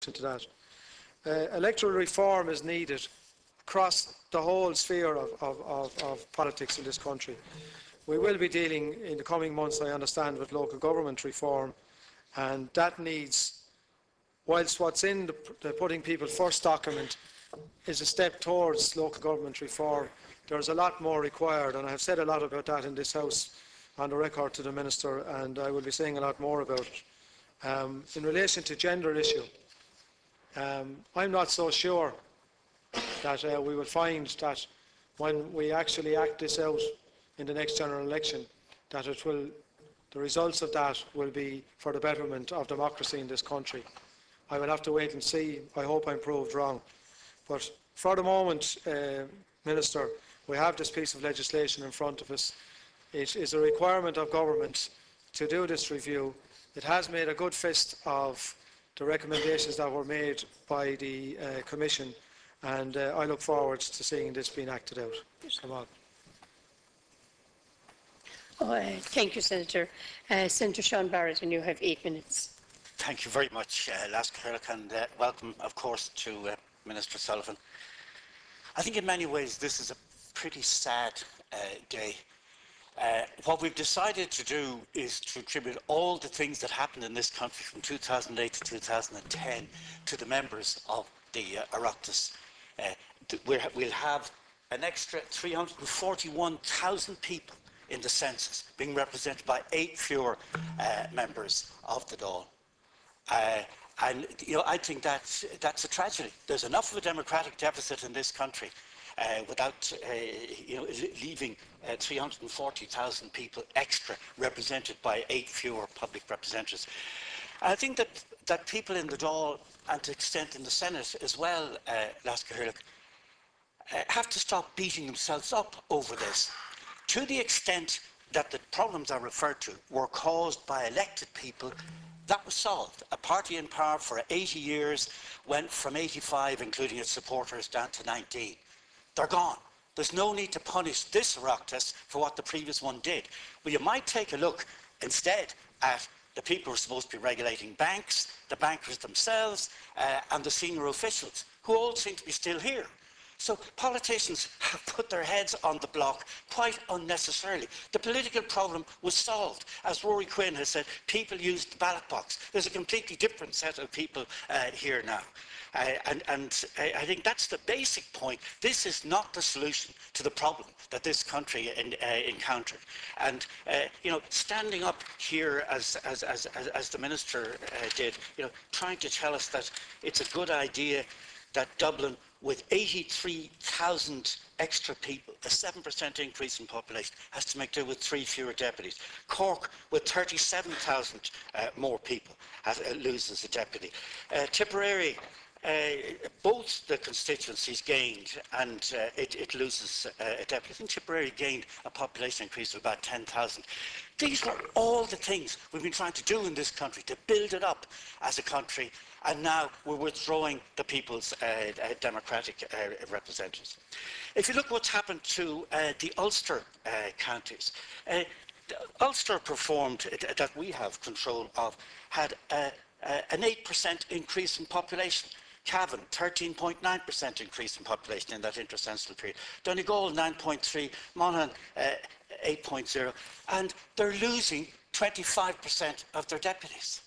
relation to that. Electoral reform is needed across the whole sphere of politics in this country. We will be dealing in the coming months, I understand, with local government reform, and that needs, whilst what's in the Putting People First document is a step towards local government reform, there's a lot more required, and I have said a lot about that in this House on the record to the Minister, and I will be saying a lot more about it. In relation to gender issue, I'm not so sure that we will find that when we actually act this out in the next general election, that the results of that will be for the betterment of democracy in this country. I will have to wait and see. I hope I'm proved wrong. But for the moment, Minister, we have this piece of legislation in front of us. It is a requirement of government to do this review. It has made a good fist of the recommendations that were made by the Commission, and I look forward to seeing this being acted out. Come on. Thank you, Senator. Senator Sean Barrett, and you have 8 minutes. Thank you very much, Oireachtas, and welcome, of course, to Minister Sullivan. I think in many ways this is a pretty sad day. What we've decided to do is to attribute all the things that happened in this country from 2008 to 2010 to the members of the Oireachtas. We'll have an extra 341,000 people in the census being represented by 8 fewer members of the Dáil. And I think that's a tragedy. There's enough of a democratic deficit in this country without leaving 340,000 people extra represented by 8 fewer public representatives. I think that people in the Dáil, and to an extent in the Senate as well, have to stop beating themselves up over this. To the extent that the problems I referred to were caused by elected people, that was solved. A party in power for 80 years went from 85, including its supporters, down to 19. They're gone. There's no need to punish this Oireachtas for what the previous one did. Well, you might take a look instead at the people who are supposed to be regulating banks, the bankers themselves, and the senior officials, who all seem to be still here. So politicians have put their heads on the block quite unnecessarily. The political problem was solved. As Rory Quinn has said, people used the ballot box. There's a completely different set of people here now. And I think that's the basic point. This is not the solution to the problem that this country encountered. And standing up here as the Minister did, trying to tell us that it's a good idea that Dublin, with 83,000 extra people, a 7% increase in population, has to make do with 3 fewer deputies. Cork, with 37,000 more people, loses a deputy. Tipperary, both the constituencies gained, and it loses a deputy. I think Tipperary gained a population increase of about 10,000. These were all the things we've been trying to do in this country to build it up as a country, and now we're withdrawing the people's democratic representatives. If you look what's happened to the Ulster counties, Ulster performed, that we have control of, had an 8% increase in population. Cavan, 13.9% increase in population in that intercensual period. Donegal, 9.3, Monaghan, 8.0, and they're losing 25% of their deputies.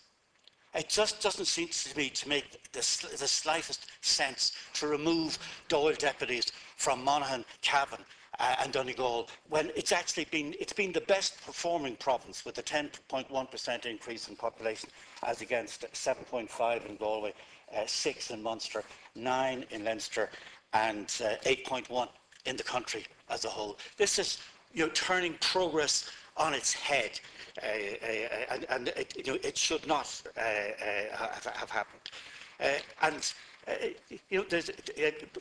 It just doesn't seem to me to make the slightest sense to remove Dáil deputies from Monaghan, Cavan and Donegal, when it's been the best performing province with a 10.1% increase in population, as against 7.5 in Galway, 6 in Munster, 9 in Leinster, and 8.1 in the country as a whole. This is turning progress on its head, and it should not have happened.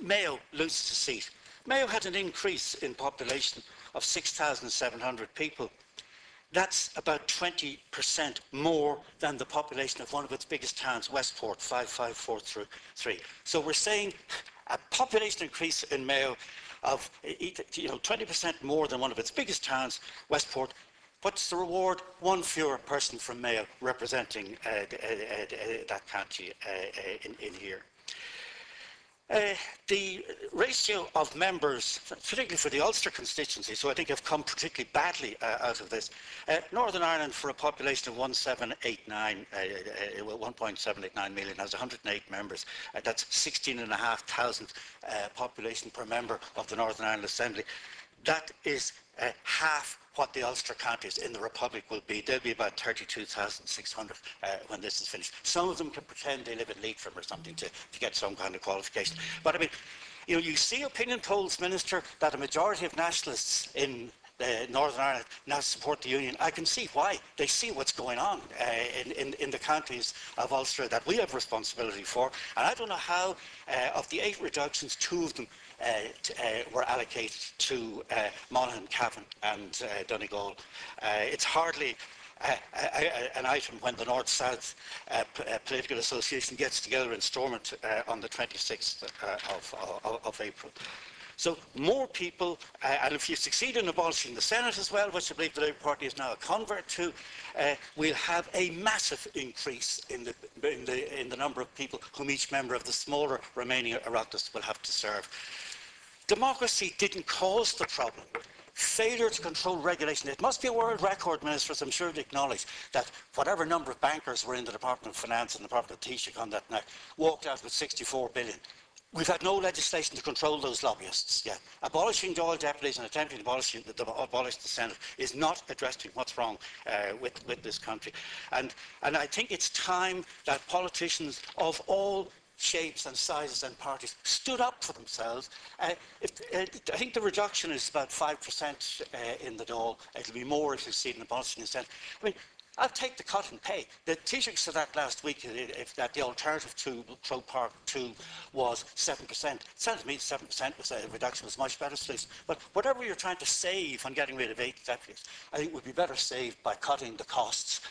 Mayo loses a seat. Mayo had an increase in population of 6,700 people. That's about 20% more than the population of one of its biggest towns, Westport, 5,543. So we're saying a population increase in Mayo of 20% more than one of its biggest towns, Westport, What's the reward? One fewer person from Mayo representing that county in here. The ratio of members, particularly for the Ulster constituency, so I think have come particularly badly out of this. Northern Ireland, for a population of 1.789 million, has 108 members. That's 16,500 population per member of the Northern Ireland Assembly. That is half what the Ulster counties in the Republic will be. They'll be about 32,600 when this is finished. Some of them can pretend they live in Leitrim or something to get some kind of qualification. But I mean, you know, you see opinion polls, Minister, that a majority of nationalists in Northern Ireland now support the Union. I can see why. They see what's going on in the counties of Ulster that we have responsibility for. And I don't know how, of the 8 reductions, 2 of them were allocated to Monaghan, Cavan and Donegal. It's hardly an item when the North-South Political Association gets together in Stormont on the 26th of April. So more people, and if you succeed in abolishing the Senate as well, which I believe the Labour Party is now a convert to, we'll have a massive increase in the number of people whom each member of the smaller remaining Oireachtas will have to serve. Democracy didn't cause the problem. Failure to control regulation. It must be a world record, Ministers, I'm sure to acknowledge that whatever number of bankers were in the Department of Finance and the Department of Taoiseach on that night walked out with 64 billion. We've had no legislation to control those lobbyists yet. Abolishing Dáil deputies and attempting to abolish the Senate is not addressing what's wrong with this country. And I think it's time that politicians of all shapes and sizes and parties stood up for themselves. I think the reduction is about 5% in the Dáil. It'll be more if you see it in abolishing the Senate. I mean, I'll take the cut and pay. The Taoiseach said that last week, that the alternative to Croke Park 2 was 7%. It sounds to me 7% was a reduction was much better solution. But whatever you're trying to save on getting rid of 8 deputies, I think would be better saved by cutting the costs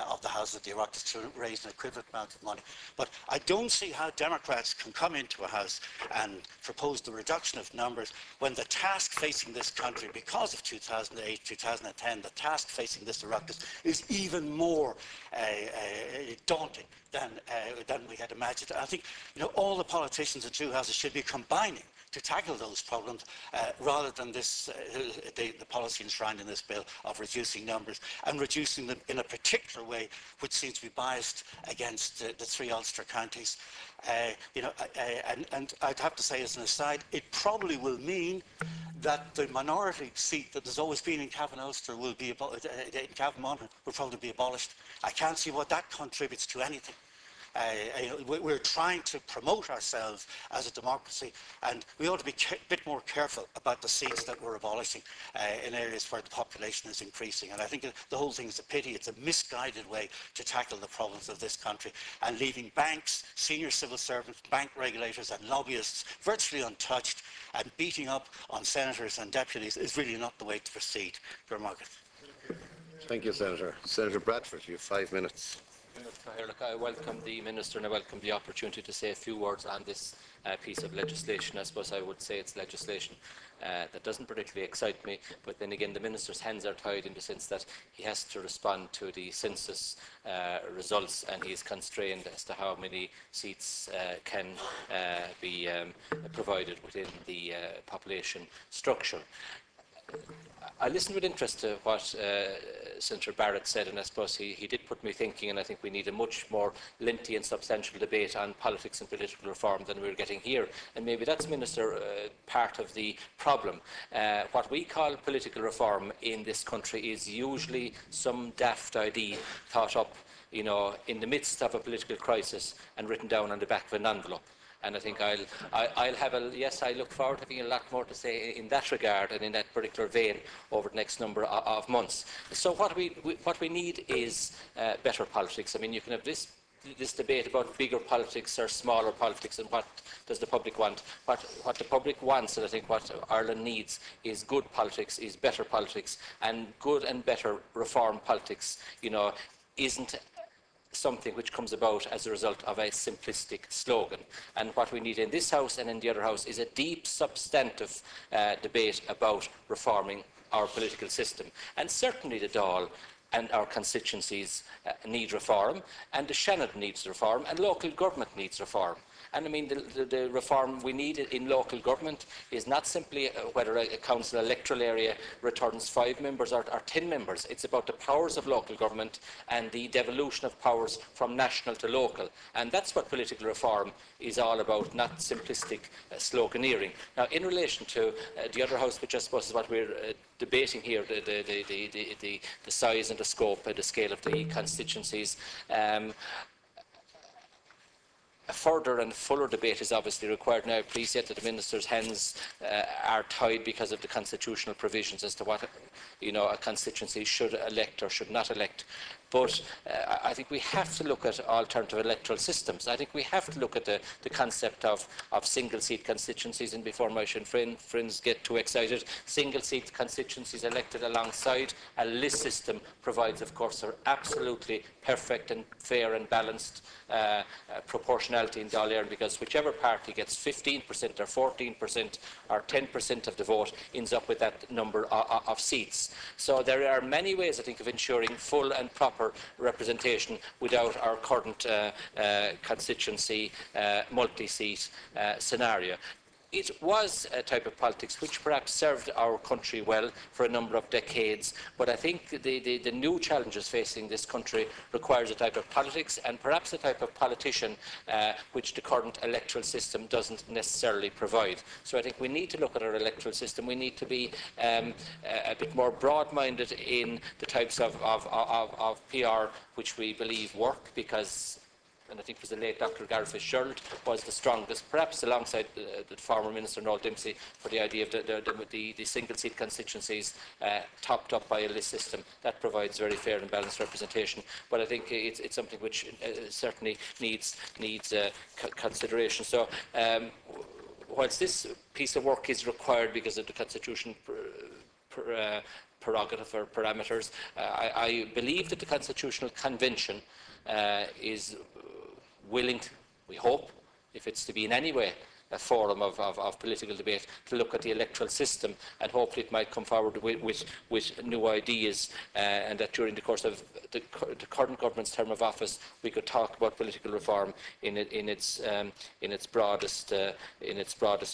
of the House of the Oireachtas to raise an equivalent amount of money. But I don't see how Democrats can come into a House and propose the reduction of numbers when the task facing this country, because of 2008, 2010, the task facing this Oireachtas is even more daunting than we had imagined. I think, you know, all the politicians in 2 houses should be combining to tackle those problems rather than this, the policy enshrined in this bill of reducing numbers and reducing them in a particular way which seems to be biased against the 3 Ulster counties. You know, and I'd have to say as an aside, it probably will mean that the minority seat that there's always been in Cavan Ulster will be in Cavan Monaghan will probably be abolished. I can't see what that contributes to anything. We're trying to promote ourselves as a democracy, and we ought to be a bit more careful about the seats that we're abolishing in areas where the population is increasing. And I think the whole thing is a pity. It's a misguided way to tackle the problems of this country, and leaving banks, senior civil servants, bank regulators and lobbyists virtually untouched and beating up on senators and deputies is really not the way to proceed. Thank you, Senator. Senator Bradford, you have 5 minutes. I welcome the Minister and I welcome the opportunity to say a few words on this piece of legislation. I suppose I would say it's legislation that doesn't particularly excite me, but then again the Minister's hands are tied in the sense that he has to respond to the census results and he is constrained as to how many seats can be provided within the population structure. I listened with interest to what Senator Barrett said, and I suppose he did put me thinking, and I think we need a much more lengthy and substantial debate on politics and political reform than we're getting here. And maybe that's, Minister, part of the problem. What we call political reform in this country is usually some daft idea thought up, you know, in the midst of a political crisis and written down on the back of an envelope. And I think I'll have yes, I look forward to having a lot more to say in that regard and in that particular vein over the next number of months. So what we need is better politics. I mean, you can have this debate about bigger politics or smaller politics and what does the public want. What the public wants, and I think what Ireland needs, is good politics, is better politics, and good and better reform politics, you know, isn't something which comes about as a result of a simplistic slogan. And what we need in this House and in the other House is a deep, substantive debate about reforming our political system. And certainly the Dáil and our constituencies need reform, and the Seanad needs reform, and local government needs reform. And I mean, the reform we need in local government is not simply whether a council electoral area returns 5 members or 10 members. It's about the powers of local government and the devolution of powers from national to local. And that's what political reform is all about, not simplistic sloganeering. Now, in relation to the other house, which I suppose is what we're debating here, the size and the scope and the scale of the constituencies, a further and fuller debate is obviously required. Now, I appreciate that the Minister's hands are tied because of the constitutional provisions as to what a constituency should elect or should not elect. But I think we have to look at alternative electoral systems. I think we have to look at the concept of single-seat constituencies, and before my friends get too excited, single-seat constituencies elected alongside a list system provides, of course, an absolutely perfect and fair and balanced proportionality in Dáil Éireann, because whichever party gets 15% or 14% or 10% of the vote ends up with that number of seats. So there are many ways, I think, of ensuring full and proper representation without our current constituency multi-seat scenario. It was a type of politics which perhaps served our country well for a number of decades, but I think the new challenges facing this country requires a type of politics and perhaps a type of politician which the current electoral system doesn't necessarily provide. So I think we need to look at our electoral system. We need to be a bit more broad-minded in the types of PR which we believe work, because, and I think it was the late Dr. Gareth Fitzgerald was the strongest, perhaps alongside the former Minister Noel Dempsey, for the idea of the single-seat constituencies topped up by a list system. That provides very fair and balanced representation. But I think it's something which certainly needs consideration. So, whilst this piece of work is required because of the constitution prerogative or parameters, I believe that the Constitutional Convention is willing, we hope, if it's to be in any way a forum of political debate, to look at the electoral system, and hopefully it might come forward with new ideas, and that during the course of the current government's term of office we could talk about political reform in its broadest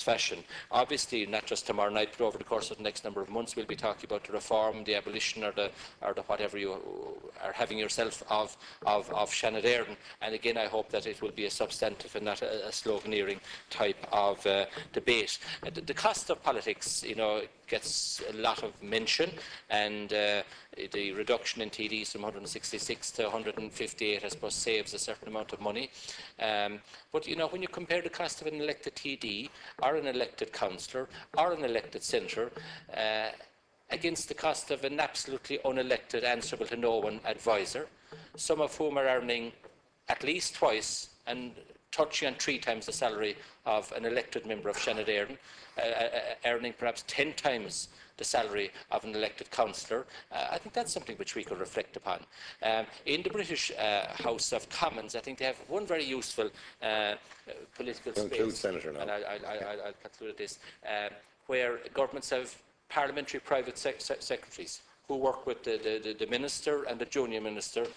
fashion. Obviously, not just tomorrow night, but over the course of the next number of months, we'll be talking about the reform, the abolition, or the whatever you are having yourself of Seanad Éireann. And again, I hope that it will be a substantive and not a sloganeering type of debate. The cost of politics, gets a lot of mention, and the reduction in TDs from 166 to 158, I suppose, saves a certain amount of money. But when you compare the cost of an elected TD or an elected councillor or an elected senator against the cost of an absolutely unelected, answerable to no one advisor, some of whom are earning at least twice and touching on 3 times the salary of an elected member of Seanad Éireann, earning perhaps 10 times the salary of an elected councillor. I think that's something which we could reflect upon. In the British House of Commons, I think they have one very useful political space, Senator, now. and I'll conclude at this, where governments have parliamentary private secretaries who work with the minister and the junior minister,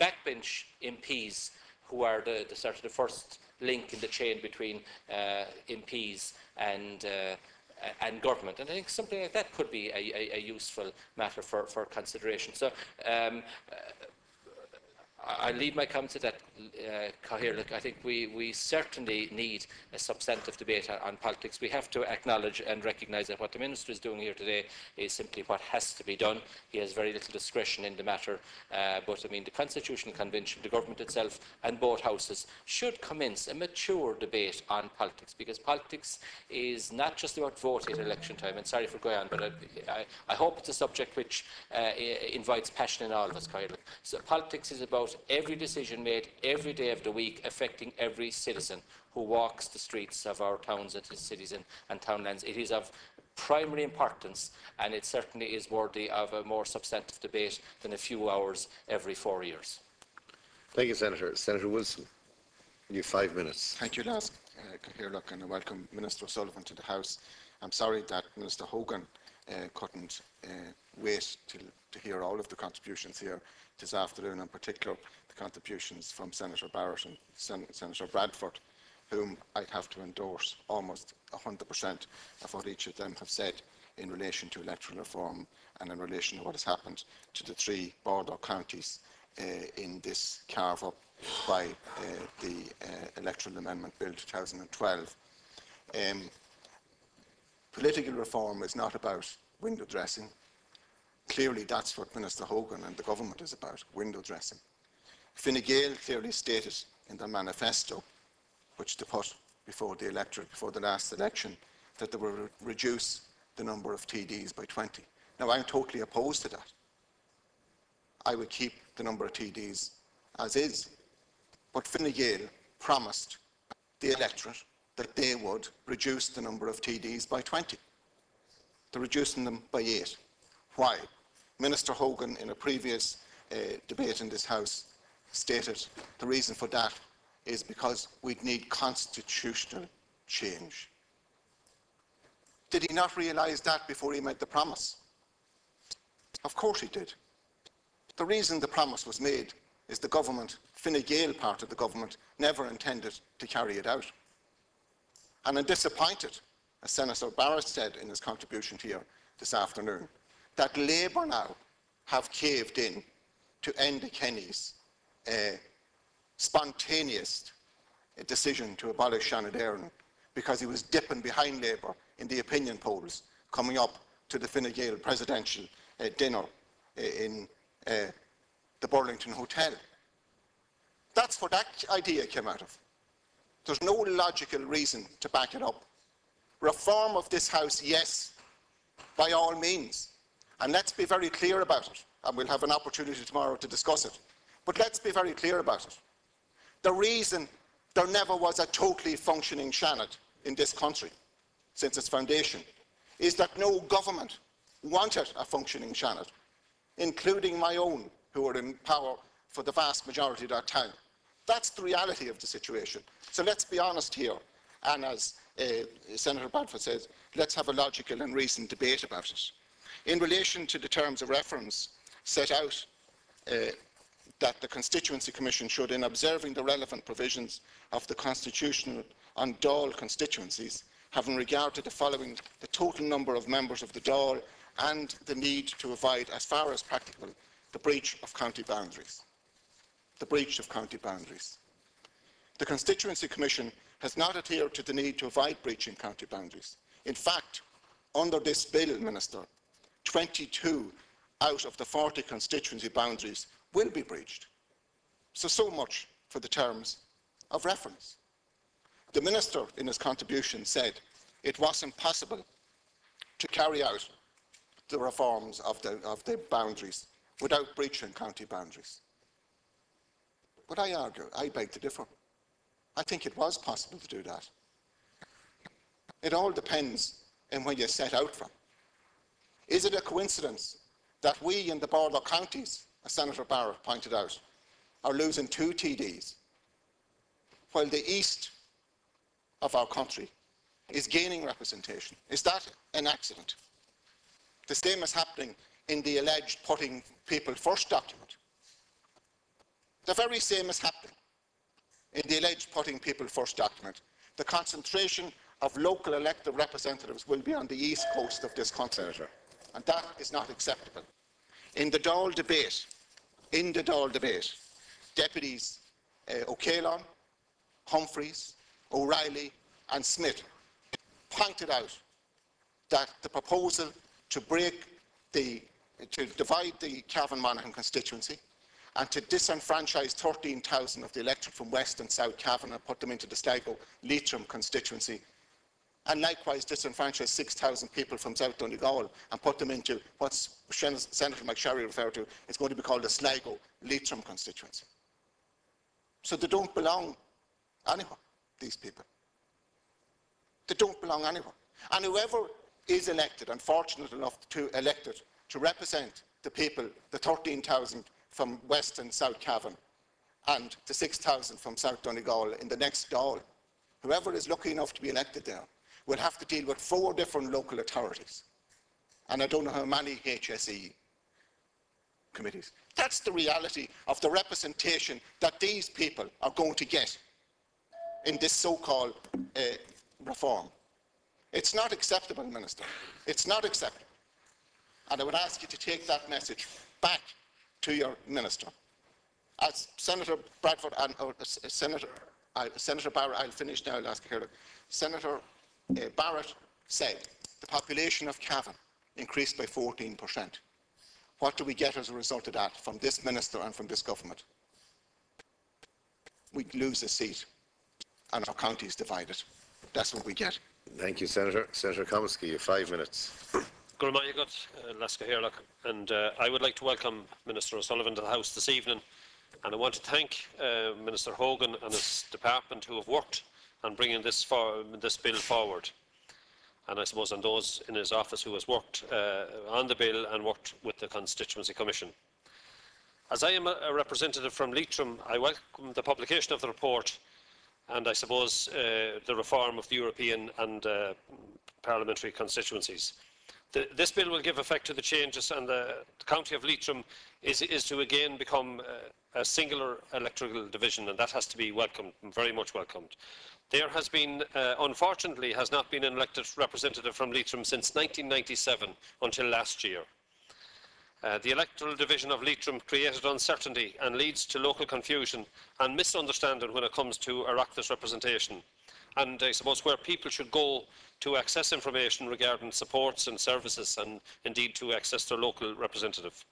backbench MPs who are the sort of the first link in the chain between MPs and government. And I think something like that could be a useful matter for consideration. So I leave my comments at that, Cathaoirleach. Look, I think we certainly need a substantive debate on politics. We have to acknowledge and recognise that what the Minister is doing here today is simply what has to be done. He has very little discretion in the matter, but I mean, the Constitutional Convention, the government itself and both houses should commence a mature debate on politics, because politics is not just about voting at election time. And sorry for going on, but I hope it's a subject which invites passion in all of us, Cathaoirleach. So politics is about every decision made every day of the week affecting every citizen who walks the streets of our towns and cities and townlands. It is of primary importance, and it certainly is worthy of a more substantive debate than a few hours every 4 years. Thank you, Senator. Senator Wilson, you have 5 minutes. Thank you, Cathaoirleach, and I welcome Minister O'Sullivan to the House. I'm sorry that Minister Hogan couldn't wait to hear all of the contributions here this afternoon, in particular the contributions from Senator Barrett and Senator Bradford, whom I'd have to endorse almost 100% of what each of them have said in relation to electoral reform and in relation to what has happened to the three border counties in this carve-up by the Electoral Amendment Bill 2012. Political reform is not about window dressing. Clearly that's what Minister Hogan and the government is about, window dressing. Fine Gael clearly stated in their manifesto, which they put before the electorate, before the last election, that they will reduce the number of TDs by 20. Now, I'm totally opposed to that. I would keep the number of TDs as is. But Fine Gael promised the electorate that they would reduce the number of TDs by 20. They're reducing them by 8. Why? Minister Hogan, in a previous debate in this House, stated the reason for that is because we'd need constitutional change. Did he not realise that before he made the promise? Of course he did. The reason the promise was made is the government, Fine Gael part of the government, never intended to carry it out. And I'm disappointed, as Senator Barrett said in his contribution here this afternoon, that Labour now have caved in to Enda Kenny's spontaneous decision to abolish Seanad Éireann because he was dipping behind Labour in the opinion polls coming up to the Fine Gael presidential dinner in the Burlington Hotel. That's where that idea came out of. There's no logical reason to back it up. Reform of this House, yes, by all means. And let's be very clear about it. And we'll have an opportunity tomorrow to discuss it. But let's be very clear about it. The reason there never was a totally functioning Seanad in this country since its foundation is that no government wanted a functioning Seanad, including my own, who were in power for the vast majority of that time. That's the reality of the situation. So let's be honest here. And as Senator Bradford says, let's have a logical and reasoned debate about it. In relation to the terms of reference set out that the Constituency Commission should, in observing the relevant provisions of the Constitution on Dáil constituencies, have in regard to the following: the total number of members of the Dáil and the need to avoid, as far as practicable, the breach of county boundaries. The breach of county boundaries. The Constituency Commission has not adhered to the need to avoid breaching county boundaries. In fact, under this bill, Minister, 22 out of the 40 constituency boundaries will be breached. So much for the terms of reference. The Minister, in his contribution, said it wasn't possible to carry out the reforms of the boundaries without breaching county boundaries. But I argue, I beg to differ. I think it was possible to do that. It all depends on where you set out from. Is it a coincidence that we in the border counties, as Senator Barrett pointed out, are losing 2 TDs, while the east of our country is gaining representation? Is that an accident? The same is happening in the alleged putting people first document. The very same is happening in the alleged putting people first document. The concentration of local elected representatives will be on the east coast of this country, and that is not acceptable. In the Dáil debate, deputies O'Callaghan, Humphreys, O'Reilly and Smith pointed out that the proposal to divide the Cavan-Monaghan constituency and to disenfranchise 13,000 of the electorate from West and South Cavan and put them into the Sligo-Leitrim constituency, and likewise disenfranchise 6,000 people from South Donegal and put them into what Senator McSherry referred to, it's going to be called the Sligo-Leitrim constituency. So they don't belong anywhere, these people. They don't belong anywhere. And whoever is elected, and fortunate enough to elected to represent the people, the 13,000 from West and South Cavan and the 6,000 from South Donegal in the next Dáil, whoever is lucky enough to be elected there will have to deal with 4 different local authorities. and I don't know how many HSE committees. That's the reality of the representation that these people are going to get in this so-called reform. It's not acceptable, Minister. It's not acceptable. And I would ask you to take that message back to your Minister. As Senator Bradford and Senator Barrett, I'll finish now, I'll ask her. Senator Barrett said the population of Cavan increased by 14%. What do we get as a result of that from this Minister and from this government? We lose a seat and our county is divided. That's what we get. Thank you, Senator. Senator Comiskey, you have 5 minutes. And I would like to welcome Minister O'Sullivan to the House this evening, and I want to thank Minister Hogan and his department who have worked on bringing this bill forward, and I suppose on those in his office who has worked on the bill and worked with the Constituency Commission. As I am a representative from Leitrim, I welcome the publication of the report and I suppose the reform of the European and parliamentary constituencies. This bill will give effect to the changes, and the county of Leitrim is to again become a singular electoral division, and that has to be welcomed, very much welcomed. There has been, unfortunately, has not been an elected representative from Leitrim since 1997 until last year. The electoral division of Leitrim created uncertainty and leads to local confusion and misunderstanding when it comes to Oireachtas representation, and I suppose where people should go to access information regarding supports and services, and indeed to access their local representative.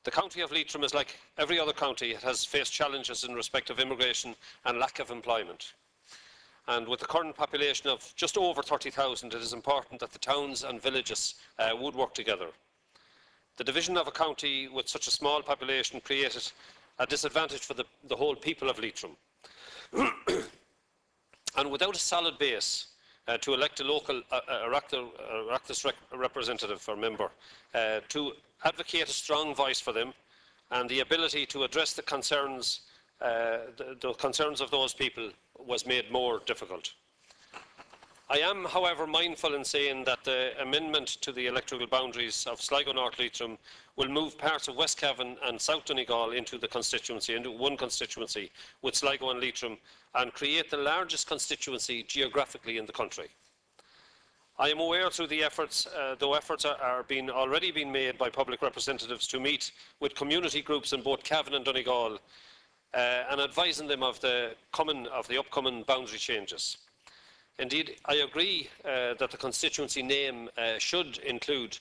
The county of Leitrim is like every other county. It has faced challenges in respect of immigration and lack of employment. And with the current population of just over 30,000, it is important that the towns and villages would work together. The division of a county with such a small population created a disadvantage for the whole people of Leitrim. And without a solid base to elect a local Oireachtas representative or member, to advocate a strong voice for them, and the ability to address the concerns of those people was made more difficult. I am, however, mindful in saying that the amendment to the electoral boundaries of Sligo North Leitrim will move parts of West Cavan and South Donegal into the constituency, into one constituency with Sligo and Leitrim, and create the largest constituency geographically in the country. I am aware through the efforts, though efforts are already being made by public representatives to meet with community groups in both Cavan and Donegal and advising them of the upcoming boundary changes. Indeed, I agree that the constituency name should include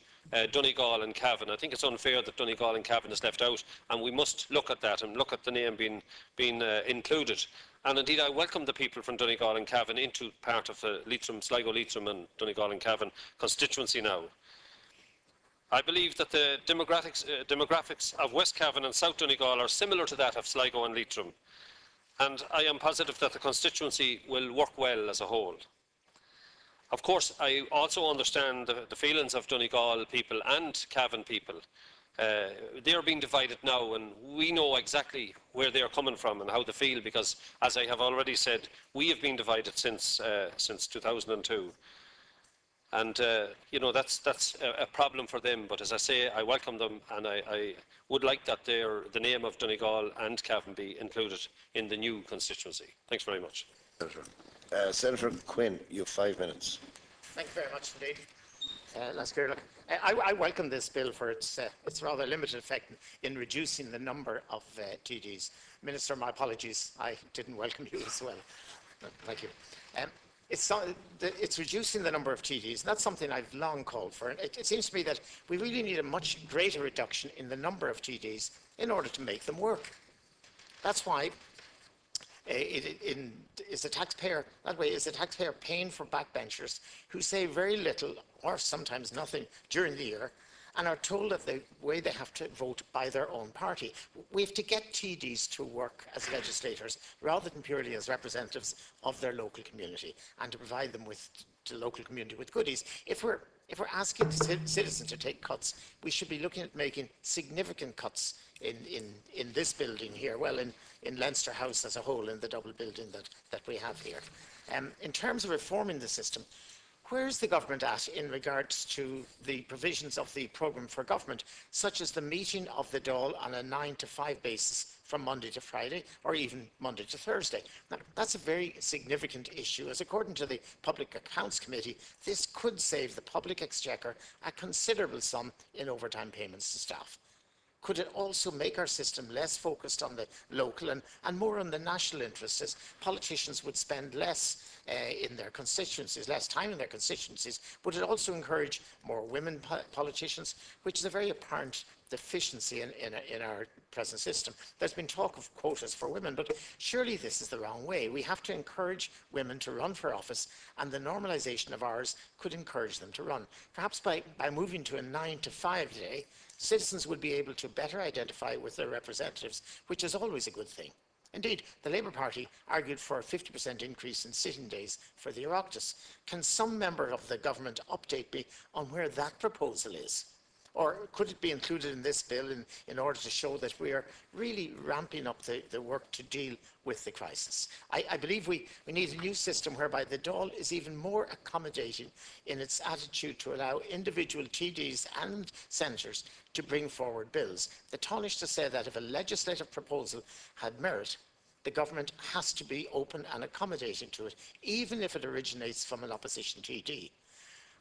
Donegal and Cavan. I think it's unfair that Donegal and Cavan is left out, and we must look at that and look at the name being included. And indeed, I welcome the people from Donegal and Cavan into part of the Sligo Leitrim and Donegal and Cavan constituency now. I believe that the demographics of West Cavan and South Donegal are similar to that of Sligo and Leitrim, and I am positive that the constituency will work well as a whole. Of course, I also understand the feelings of Donegal people and Cavan people. They are being divided now, and we know exactly where they are coming from and how they feel, because, as I have already said, we have been divided since 2002. And you know, that's a problem for them. But as I say, I welcome them, and I would like that the name of Donegal and Cavan be included in the new constituency. Thanks very much. Senator Quinn, you have 5 minutes. Thank you very much indeed. I welcome this bill for its rather limited effect in reducing the number of TDs. Minister, my apologies, I didn't welcome you as well. Thank you. It's reducing the number of TDs, and that's something I've long called for. And it seems to me that we really need a much greater reduction in the number of TDs in order to make them work. That's why is the taxpayer paying for backbenchers who say very little or sometimes nothing during the year and are told that the way they have to vote by their own party. We have to get TDs to work as legislators rather than purely as representatives of their local community, and to provide them with the local community with goodies. If we're asking citizens to take cuts, we should be looking at making significant cuts in this building here, well, in Leinster House as a whole, in the double building that we have here. In terms of reforming the system, Where's the government at in regards to the provisions of the programme for government, such as the meeting of the Dáil on a 9 to 5 basis from Monday to Friday, or even Monday to Thursday? Now, that's a very significant issue, as according to the Public Accounts Committee, this could save the public exchequer a considerable sum in overtime payments to staff. Could it also make our system less focused on the local and more on the national interest, as politicians would spend less in their constituencies, less time in their constituencies? Would it also encourage more women politicians, which is a very apparent deficiency in our present system? There's been talk of quotas for women, but surely this is the wrong way. We have to encourage women to run for office, and the normalisation of ours could encourage them to run. Perhaps by moving to a 9 to 5 day, citizens would be able to better identify with their representatives, which is always a good thing. Indeed, the Labour Party argued for a 50% increase in sitting days for the Oireachtas. Can some member of the government update me on where that proposal is? Or could it be included in this bill in order to show that we are really ramping up the work to deal with the crisis? I believe we need a new system whereby the Dáil is even more accommodating in its attitude to allow individual TDs and senators to bring forward bills. The Taoiseach to say that if a legislative proposal had merit, the government has to be open and accommodating to it, even if it originates from an opposition TD.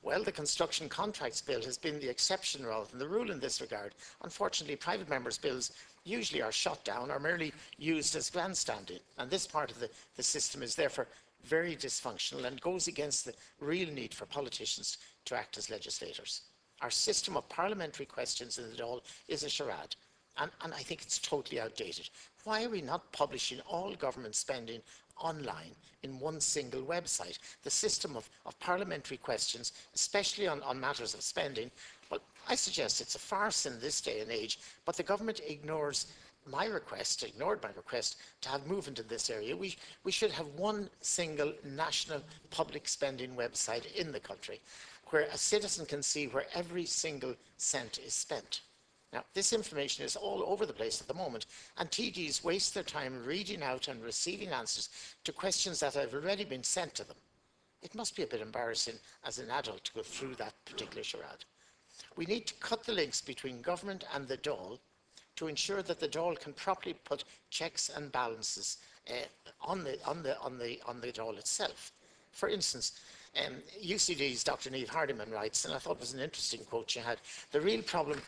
Well, the Construction Contracts Bill has been the exception rather than the rule in this regard. Unfortunately, private members' bills usually are shot down or merely used as grandstanding, and this part of the system is therefore very dysfunctional and goes against the real need for politicians to act as legislators. Our system of parliamentary questions in the Dáil is a charade, and I think it's totally outdated. Why are we not publishing all government spending online in one single website? The system of parliamentary questions, especially on matters of spending, well, I suggest it's a farce in this day and age, but the government ignored my request to have movement in this area. We should have one single national public spending website in the country where a citizen can see where every single cent is spent. Now, this information is all over the place at the moment, and TDs waste their time reading out and receiving answers to questions that have already been sent to them. It must be a bit embarrassing as an adult to go through that particular charade. We need to cut the links between government and the Dáil to ensure that the Dáil can properly put checks and balances on the Dáil itself. For instance, UCD's Dr. Niamh Hardiman writes, and I thought it was an interesting quote she had, the real problem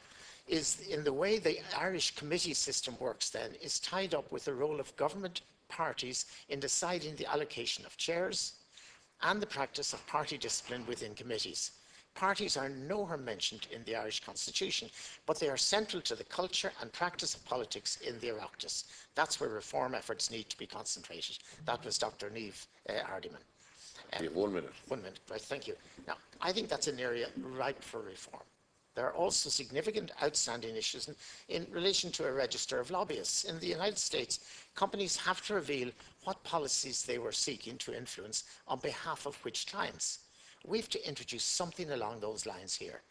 is in the way the Irish committee system works then is tied up with the role of government parties in deciding the allocation of chairs and the practice of party discipline within committees. Parties are nowhere mentioned in the Irish Constitution, but they are central to the culture and practice of politics in the Oireachtas. That's where reform efforts need to be concentrated. That was Dr. Niamh Hardiman. You have 1 minute. 1 minute, right, thank you. Now, I think that's an area ripe for reform. There are also significant outstanding issues in relation to a register of lobbyists. In the United States, companies have to reveal what policies they were seeking to influence on behalf of which clients. We have to introduce something along those lines here.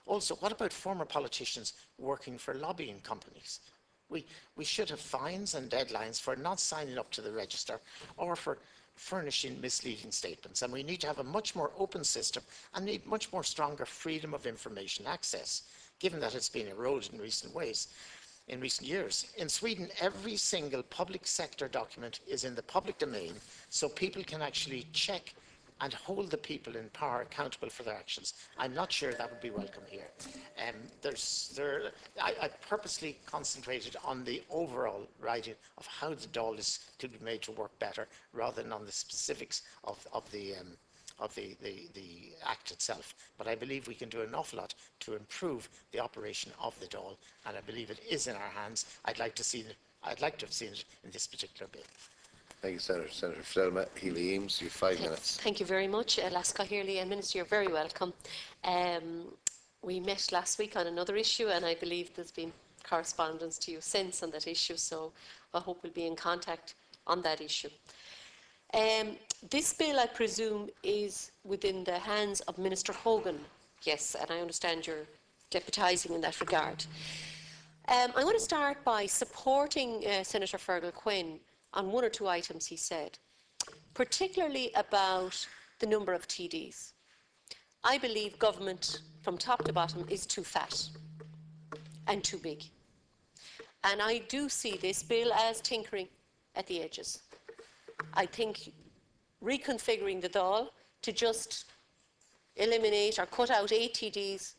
Also, what about former politicians working for lobbying companies? We should have fines and deadlines for not signing up to the register or for furnishing misleading statements, and we need to have a much more open system and need much more stronger freedom of information access, given that it's been eroded in recent years. In Sweden, every single public sector document is in the public domain, so people can actually check and hold the people in power accountable for their actions. I'm not sure that would be welcome here. I purposely concentrated on the overall writing of how the Dáil is to be made to work better, rather than on the specifics of the Act itself. But I believe we can do an awful lot to improve the operation of the Dáil, and I believe it is in our hands. I'd like to have seen it in this particular bill. Thank you, Senator. Senator Fidelma Healy-Eames, you have 5 minutes. Thank you very much, Lasca Healy, and Minister, you're very welcome. We met last week on another issue, and I believe there's been correspondence to you since on that issue, so I hope we'll be in contact on that issue. This bill, I presume, is within the hands of Minister Hogan. Yes, and I understand you're deputising in that regard. I'm going to start by supporting Senator Fergal Quinn on one or two items he said, particularly about the number of TDs. I believe government from top to bottom is too fat and too big. And I do see this bill as tinkering at the edges. I think reconfiguring the Dáil to just eliminate or cut out ATDs,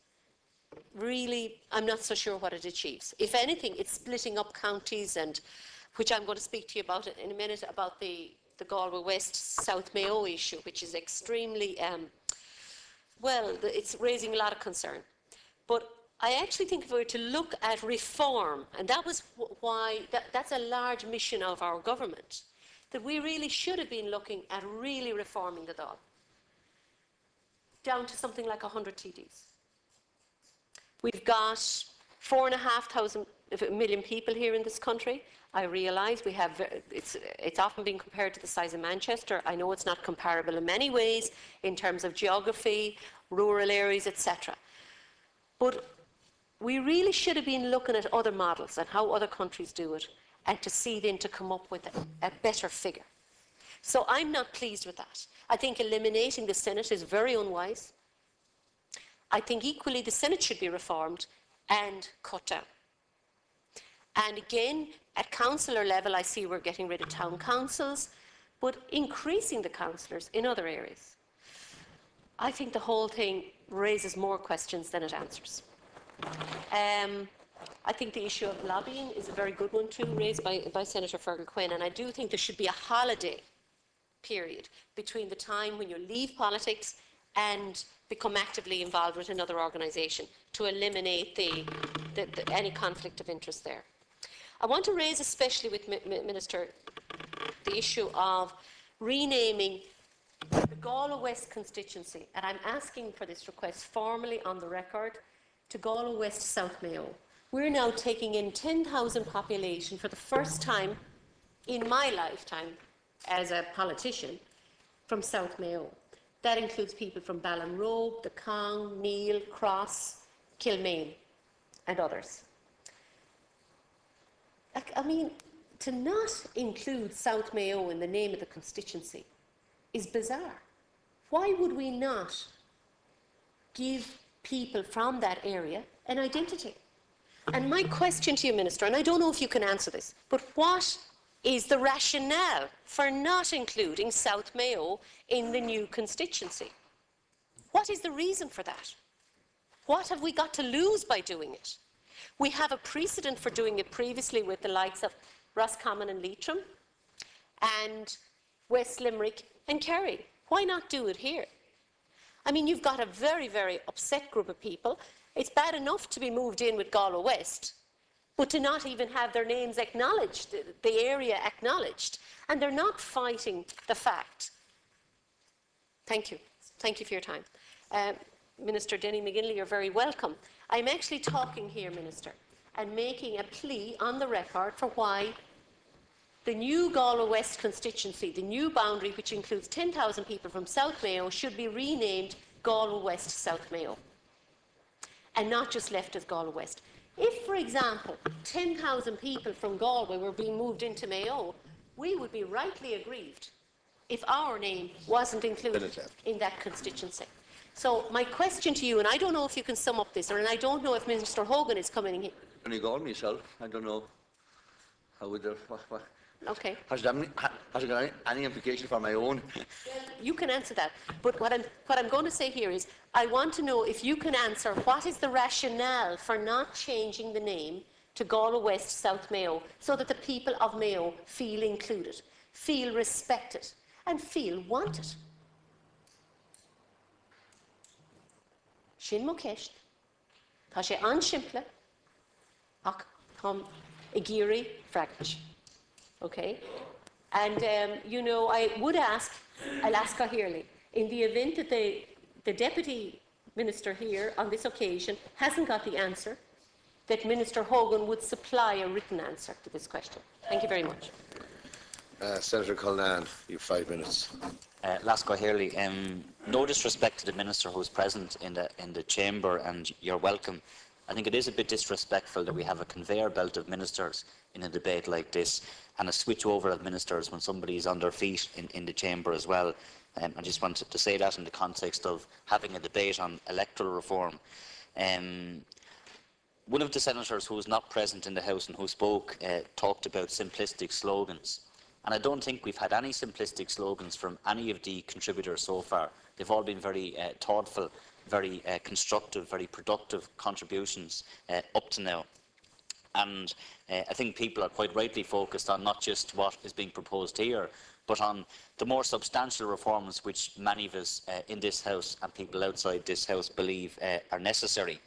really, I'm not so sure what it achieves. If anything, it's splitting up counties, and which I'm going to speak to you about in a minute, about the Galway West South Mayo issue, which is extremely, well, it's raising a lot of concern. But I actually think if we were to look at reform, and that was why, that's a large mission of our government, that we really should have been looking at really reforming the Dáil down to something like 100 TDs. We've got 4.5 million people here in this country. I realise we have, it's often been compared to the size of Manchester. I know it's not comparable in many ways in terms of geography, rural areas, etc. But we really should have been looking at other models and how other countries do it, and to see then to come up with a better figure. So I'm not pleased with that. I think eliminating the Senate is very unwise. I think equally the Senate should be reformed and cut down. And again, at councillor level, I see we're getting rid of town councils, but increasing the councillors in other areas. I think the whole thing raises more questions than it answers. I think the issue of lobbying is a very good one too, raised by Senator Fergal Quinn, and I do think there should be a holiday period between the time when you leave politics and become actively involved with another organisation to eliminate any conflict of interest there. I want to raise, especially with Minister, the issue of renaming the Galway West constituency, and I'm asking for this request formally on the record, to Galway West South Mayo. We're now taking in 10,000 population for the first time in my lifetime as a politician from South Mayo. That includes people from Ballinrobe, the Cong, Neil, Cross, Kilmaine, and others. I mean, to not include South Mayo in the name of the constituency is bizarre. Why would we not give people from that area an identity? And my question to you, Minister, and I don't know if you can answer this, but what is the rationale for not including South Mayo in the new constituency? What is the reason for that? What have we got to lose by doing it? We have a precedent for doing it previously with the likes of Roscommon and Leitrim and West Limerick and Kerry. Why not do it here? I mean, you've got a very, very upset group of people. It's bad enough to be moved in with Galway West, but to not even have their names acknowledged, the area acknowledged, and they're not fighting the fact. Thank you. Thank you for your time. Minister Denny McGinley, you're very welcome. I'm actually talking here, Minister, and making a plea on the record for why the new Galway West constituency, the new boundary, which includes 10,000 people from South Mayo, should be renamed Galway West South Mayo, and not just left as Galway West. If, for example, 10,000 people from Galway were being moved into Mayo, we would be rightly aggrieved if our name wasn't included in that constituency. So my question to you, and I don't know if you can sum up this, and I don't know if Minister Hogan is coming in here. Can you go myself? I don't know. How would there, what? Okay. Has it got any implication for my own? You can answer that. But what I'm going to say here is, I want to know if you can answer what is the rationale for not changing the name to Galway West South Mayo, so that the people of Mayo feel included, feel respected, and feel wanted. Sin mo ceist, tá sé ansimple ach chum I gcéirí fragments. Okay? And, you know, I'll ask Cahill, in the event that the Deputy Minister here on this occasion hasn't got the answer, that Minister Hogan would supply a written answer to this question. Thank you very much. Senator Cullinan, you have 5 minutes. Lasco Hirley, no disrespect to the Minister who is present in the chamber, and you're welcome. I think it is a bit disrespectful that we have a conveyor belt of ministers in a debate like this, and a switch over of ministers when somebody is on their feet in the chamber as well. I just wanted to say that in the context of having a debate on electoral reform. One of the senators who was not present in the House and who spoke talked about simplistic slogans. And I don't think we've had any simplistic slogans from any of the contributors so far. They've all been very thoughtful, very constructive, very productive contributions up to now. And I think people are quite rightly focused on not just what is being proposed here, but on the more substantial reforms which many of us in this House and people outside this House believe are necessary.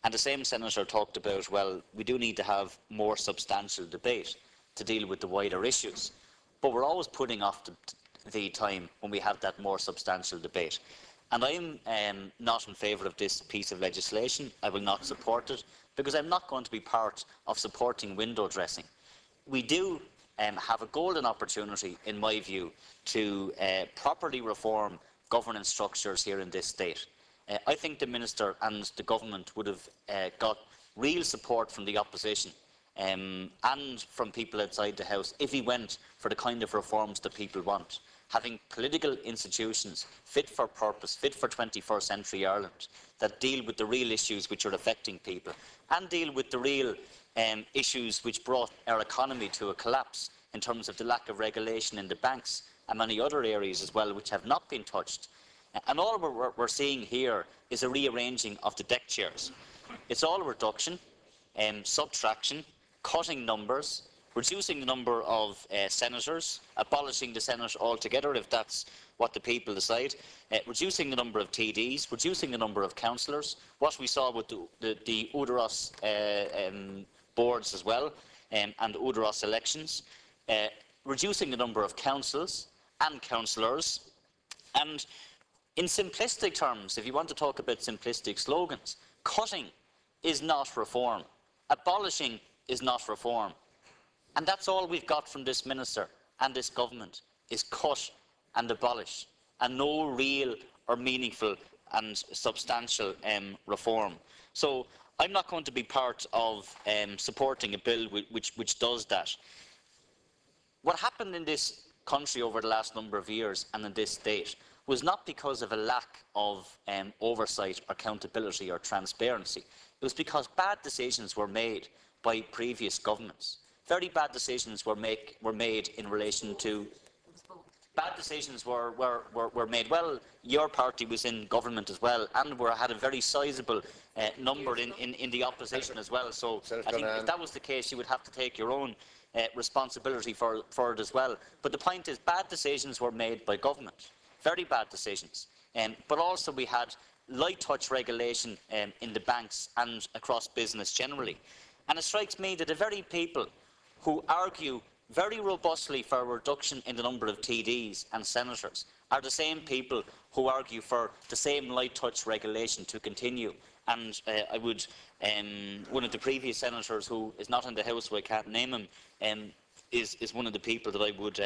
And the same senator talked about, well, we do need to have more substantial debate to deal with the wider issues. But we're always putting off the time when we have that more substantial debate. And I'm not in favour of this piece of legislation. I will not support it, because I'm not going to be part of supporting window dressing. We do have a golden opportunity, in my view, to properly reform governance structures here in this state. I think the Minister and the Government would have got real support from the opposition and from people outside the House if he went for the kind of reforms that people want. Having political institutions fit for purpose, fit for 21st century Ireland, that deal with the real issues which are affecting people and deal with the real issues which brought our economy to a collapse in terms of the lack of regulation in the banks and many other areas as well which have not been touched. And all we're seeing here is a rearranging of the deck chairs. It's all a reduction, subtraction, cutting numbers, reducing the number of senators, abolishing the Senate altogether if that's what the people decide, reducing the number of TDs, reducing the number of councillors, what we saw with the Oireachtas boards as well, and Oireachtas elections, reducing the number of councils and councillors, and in simplistic terms, if you want to talk about simplistic slogans, cutting is not reform. Abolishing is not reform. And that's all we've got from this Minister and this Government, is cut and abolish, and no real or meaningful and substantial reform. So I'm not going to be part of supporting a bill which does that. What happened in this country over the last number of years and in this state was not because of a lack of oversight, accountability or transparency. It was because bad decisions were made by previous governments. Very bad decisions were made in relation to... Bad decisions were made. Well, your party was in government as well, and had a very sizable number in the opposition as well. So I think if that was the case, you would have to take your own responsibility for it as well. But the point is, bad decisions were made by government. Very bad decisions. But also we had light touch regulation in the banks and across business generally. And it strikes me that the very people who argue very robustly for a reduction in the number of TDs and senators are the same people who argue for the same light touch regulation to continue. And I would, one of the previous senators who is not in the House, so I can't name him, is one of the people that I would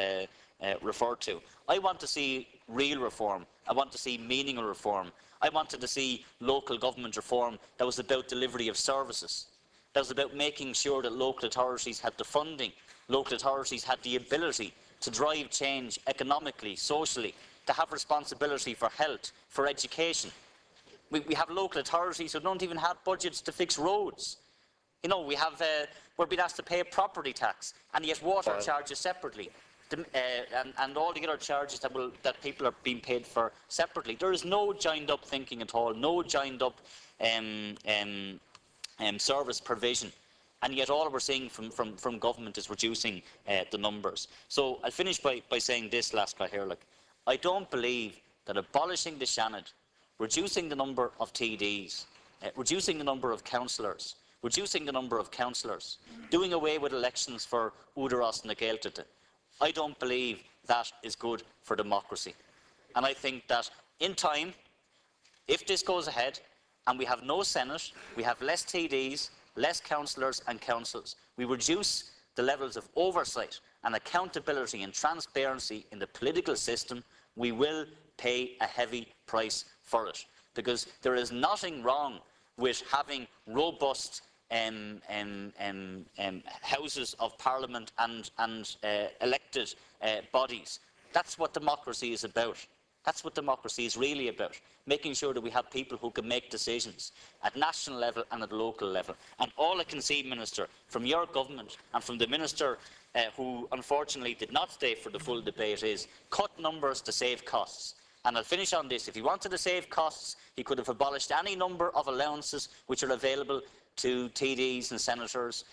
refer to. I want to see real reform. I want to see meaningful reform. I wanted to see local government reform that was about delivery of services, that was about making sure that local authorities had the funding, local authorities had the ability to drive change economically, socially, to have responsibility for health, for education. We have local authorities who don't even have budgets to fix roads. You know, we're being asked to pay a property tax, and yet water charges separately, and all the other charges that people are being paid for separately. There is no joined-up thinking at all, no joined-up service provision, and yet all we're seeing from government is reducing the numbers. So I'll finish by saying this, Lasca here. I don't believe that abolishing the Seanad, reducing the number of TDs, reducing the number of councillors, doing away with elections for Oireachtas na Gaeltacht, I don't believe that is good for democracy. And I think that in time, if this goes ahead and we have no Senate, we have less TDs, less councillors and councils, we reduce the levels of oversight and accountability and transparency in the political system, we will pay a heavy price for it. Because there is nothing wrong with having robust houses of parliament and elected bodies. That's what democracy is about. That's what democracy is really about, making sure that we have people who can make decisions at national level and at local level. And all I can see, Minister, from your government and from the Minister who unfortunately did not stay for the full debate is cut numbers to save costs. And I'll finish on this. If he wanted to save costs, he could have abolished any number of allowances which are available to TDs and senators,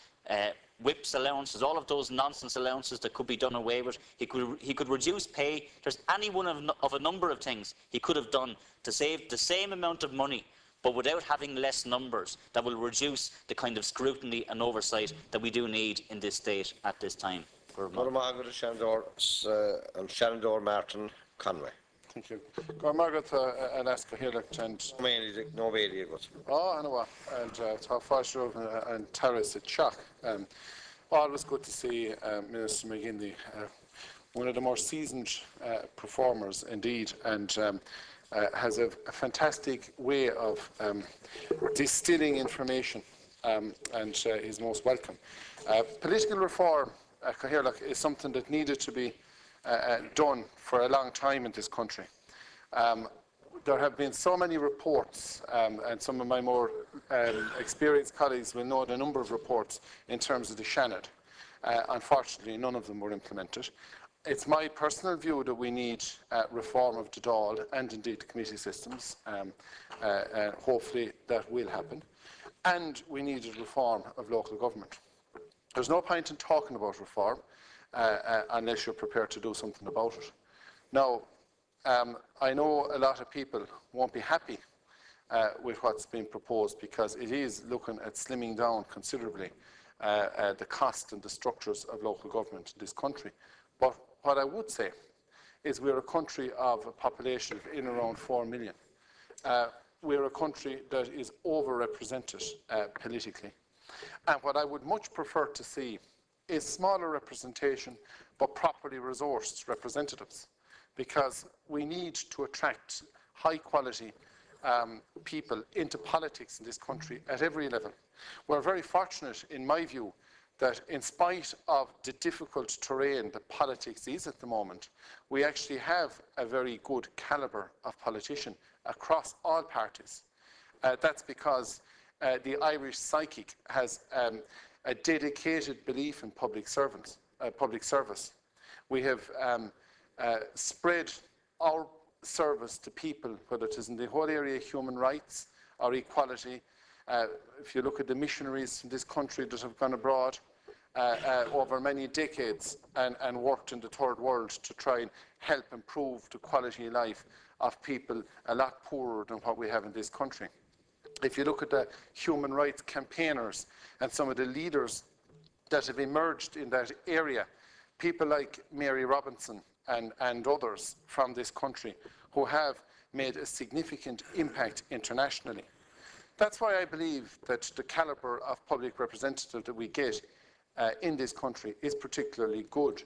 whips allowances, all of those nonsense allowances that could be done away with. He could reduce pay. There's any one of a number of things he could have done to save the same amount of money, but without having less numbers that will reduce the kind of scrutiny and oversight that we do need in this state at this time. Seanad Martin Conway. Thank you. Margaret, and ask here, and no way, oh, I know, and Fasher and Terrace at Chuck. Always good to see Minister McGinley, one of the more seasoned performers indeed, and has a fantastic way of distilling information, and is most welcome. Political reform, is something that needed to be done for a long time in this country. There have been so many reports, and some of my more experienced colleagues will know the number of reports in terms of the Seanad. Unfortunately, none of them were implemented. It's my personal view that we need reform of the Dáil and indeed the committee systems. Hopefully that will happen. And we need a reform of local government. There's no point in talking about reform unless you're prepared to do something about it. Now, I know a lot of people won't be happy with what's been proposed because it is looking at slimming down considerably the cost and the structures of local government in this country. But what I would say is we're a country of a population of in around 4 million. We're a country that is overrepresented politically. And what I would much prefer to see is smaller representation, but properly resourced representatives, because we need to attract high-quality people into politics in this country at every level. We're very fortunate, in my view, that in spite of the difficult terrain that politics is at the moment, we actually have a very good calibre of politician across all parties. That's because the Irish psychic has a dedicated belief in public service. We have spread our service to people, whether it is in the whole area of human rights or equality. If you look at the missionaries from this country that have gone abroad over many decades and worked in the third world to try and help improve the quality of life of people a lot poorer than what we have in this country. If you look at the human rights campaigners and some of the leaders that have emerged in that area, people like Mary Robinson and others from this country who have made a significant impact internationally. That's why I believe that the calibre of public representative that we get in this country is particularly good,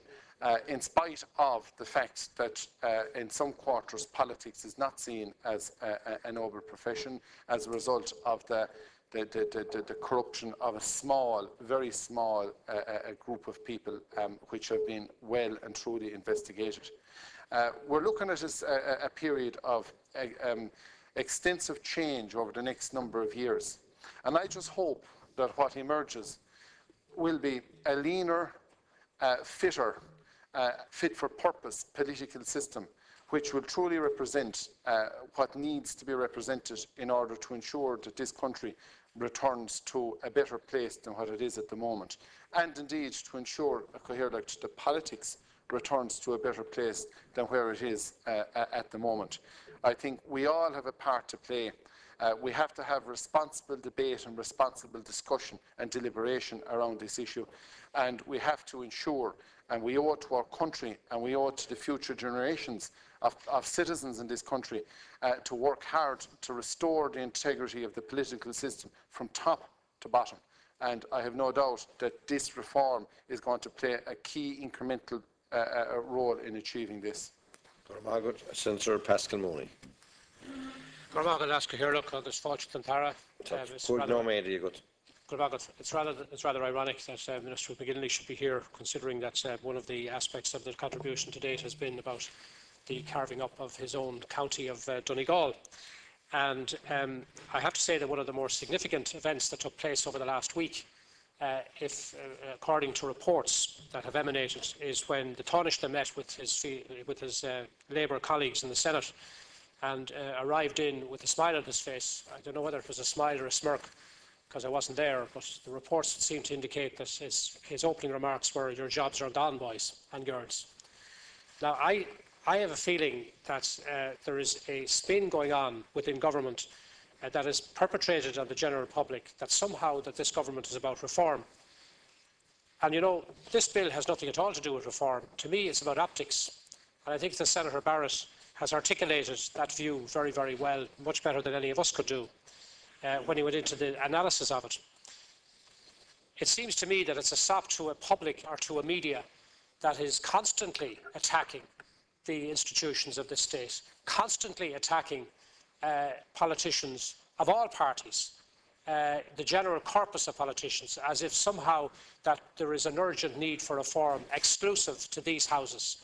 in spite of the fact that in some quarters politics is not seen as a noble profession as a result of the corruption of a small, very small group of people which have been well and truly investigated. We're looking at a period of extensive change over the next number of years. And I just hope that what emerges will be a leaner, fitter, fit-for-purpose political system which will truly represent what needs to be represented in order to ensure that this country returns to a better place than what it is at the moment, and indeed to ensure that the politics returns to a better place than where it is at the moment. I think we all have a part to play. We have to have responsible debate and responsible discussion and deliberation around this issue, and we have to ensure, and we owe it to our country and we owe it to the future generations of citizens in this country to work hard to restore the integrity of the political system from top to bottom. And I have no doubt that this reform is going to play a key incremental role in achieving this. Senator Pascal Mooney. It's rather ironic that Minister McGinley should be here, considering that one of the aspects of the contribution to date has been about the carving up of his own county of Donegal. And I have to say that one of the more significant events that took place over the last week, according to reports that have emanated, is when the Taoiseach met with his Labour colleagues in the Senate and arrived in with a smile on his face. I don't know whether it was a smile or a smirk, because I wasn't there, but the reports seem to indicate that his opening remarks were, "Your jobs are gone, boys and girls." Now, I have a feeling that there is a spin going on within government that is perpetrated on the general public, that somehow that this government is about reform. And you know, this bill has nothing at all to do with reform. To me, it's about optics. And I think that Senator Barrett has articulated that view very, very well, much better than any of us could do when he went into the analysis of it. It seems to me that it's a sop to a public or to a media that is constantly attacking the institutions of this state, constantly attacking politicians of all parties, the general corpus of politicians, as if somehow that there is an urgent need for reform exclusive to these houses.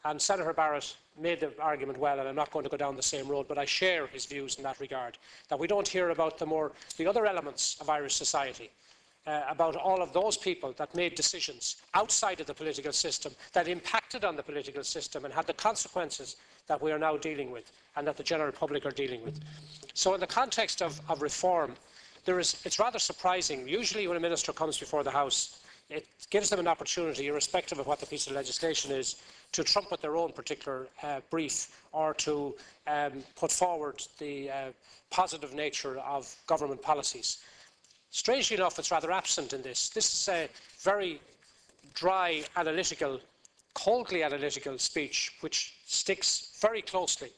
And Senator Barrett made the argument well, and I'm not going to go down the same road, but I share his views in that regard, that we don't hear about the other elements of Irish society, about all of those people that made decisions outside of the political system, that impacted on the political system and had the consequences that we are now dealing with and that the general public are dealing with. So in the context of reform, it's rather surprising. Usually when a minister comes before the House, it gives them an opportunity, irrespective of what the piece of legislation is, to trumpet their own particular brief or to put forward the positive nature of government policies. Strangely enough, it's rather absent in this. This is a very dry, analytical, coldly analytical speech, which sticks very closely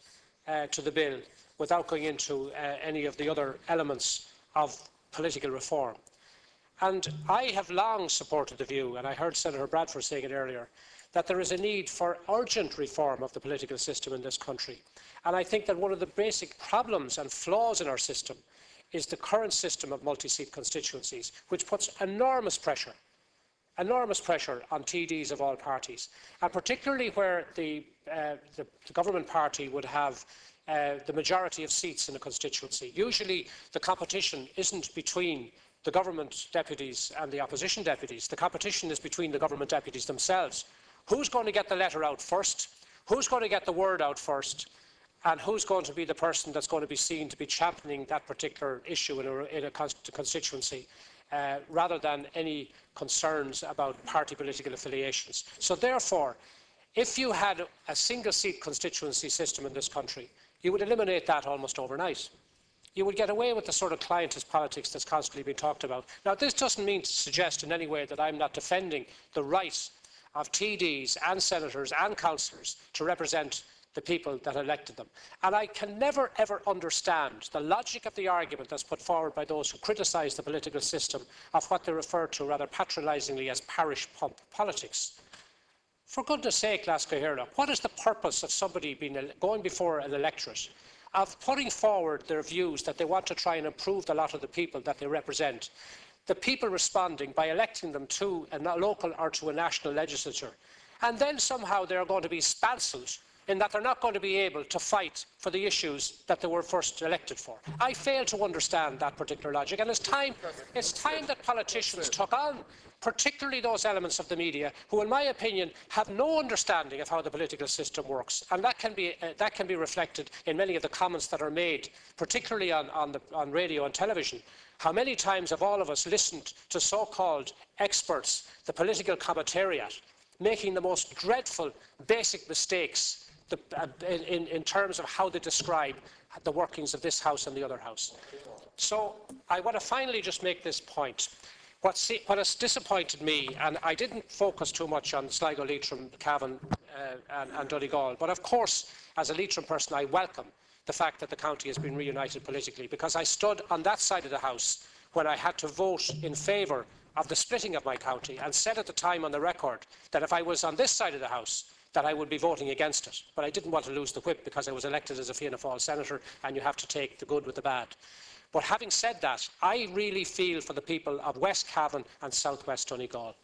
to the bill without going into any of the other elements of political reform. And I have long supported the view, and I heard Senator Bradford saying it earlier, that there is a need for urgent reform of the political system in this country. And I think that one of the basic problems and flaws in our system is the current system of multi-seat constituencies, which puts enormous pressure on TDs of all parties, and particularly where the government party would have the majority of seats in a constituency. Usually the competition isn't between the government deputies and the opposition deputies. The competition is between the government deputies themselves. Who's going to get the letter out first? Who's going to get the word out first? And who's going to be the person that's going to be seen to be championing that particular issue in a constituency, rather than any concerns about party political affiliations. So therefore, if you had a single-seat constituency system in this country, you would eliminate that almost overnight. You would get away with the sort of clientist politics that's constantly been talked about. Now, this doesn't mean to suggest in any way that I'm not defending the right of TDs and senators and councillors to represent the people that elected them. And I can never, ever understand the logic of the argument that's put forward by those who criticise the political system of what they refer to rather patronisingly as parish pump politics. For goodness sake, Lascahirla, what is the purpose of somebody going before an electorate, of putting forward their views that they want to try and improve the lot of the people that they represent, the people responding by electing them to a local or to a national legislature, and then somehow they are going to be spancelled in that they're not going to be able to fight for the issues that they were first elected for. I fail to understand that particular logic, and it's time that politicians took on, particularly those elements of the media who, in my opinion, have no understanding of how the political system works. And that can be reflected in many of the comments that are made, particularly on radio and television. How many times have all of us listened to so-called experts, the political commentariat, making the most dreadful basic mistakes in terms of how they describe the workings of this House and the other House. So I want to finally just make this point. What has disappointed me, and I didn't focus too much on Sligo, Leitrim, Cavan and Donegal, but of course, as a Leitrim person, I welcome the fact that the county has been reunited politically, because I stood on that side of the House when I had to vote in favour of the splitting of my county, and said at the time on the record that if I was on this side of the House, that I would be voting against it. But I didn't want to lose the whip, because I was elected as a Fianna Fáil senator, and you have to take the good with the bad. But having said that, I really feel for the people of West Cavan and South West Donegal.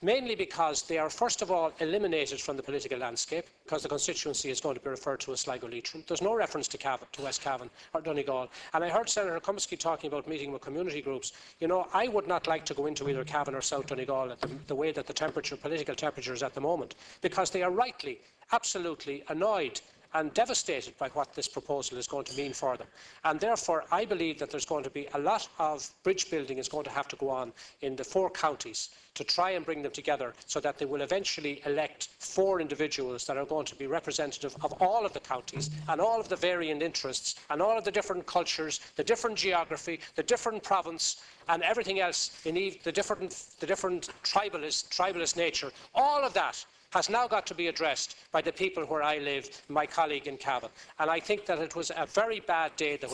mainly because they are, first of all, eliminated from the political landscape, because the constituency is going to be referred to as Sligo Leitrim. There's no reference to West Cavan or Donegal. And I heard Senator Kumsky talking about meeting with community groups. You know, I would not like to go into either Cavan or South Donegal at the way that the political temperature is at the moment, because they are rightly, absolutely annoyed and devastated by what this proposal is going to mean for them. And therefore, I believe that there's going to be a lot of bridge building is going to have to go on in the 4 counties to try and bring them together so that they will eventually elect 4 individuals that are going to be representative of all of the counties and all of the varying interests and all of the different cultures, the different geography, the different province and everything else, the different tribalist nature. All of that has now got to be addressed by the people where I live, my colleague in Cavan. And I think that it was a very bad day that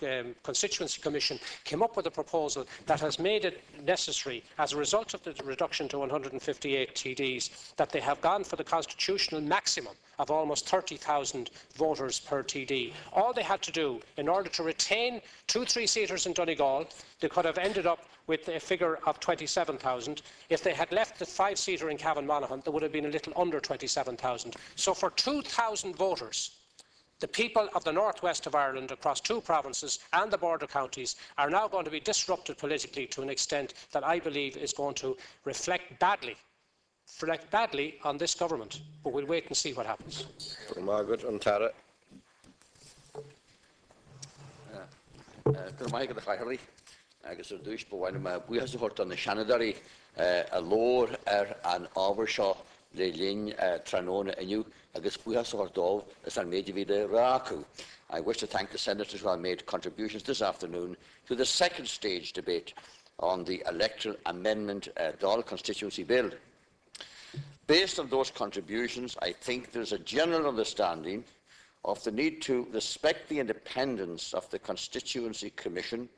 the Constituency Commission came up with a proposal that has made it necessary, as a result of the reduction to 158 TDs, that they have gone for the constitutional maximum of almost 30,000 voters per TD. All they had to do, in order to retain 2 3-seaters in Donegal, they could have ended up with a figure of 27,000. If they had left the 5-seater in Cavan Monaghan, there would have been a little under 27,000. So for 2,000 voters, the people of the northwest of Ireland across 2 provinces and the border counties are now going to be disrupted politically to an extent that I believe is going to reflect badly on this government. But we'll wait and see what happens. Margaret and Tara. Agus dúis bhhaine me buíochas a chuirt an na Seanadarí a lór an ábhar seo le líon tróna inniu agus buíochas a chuirt dóibh is an méidir bhí rácu. I wish to thank the senators who have made contributions this afternoon to the second stage debate on the electoral amendment Dáil constituency bill. Based on those contributions, I think there is a general understanding of the need to respect the independence of the Constituency Commission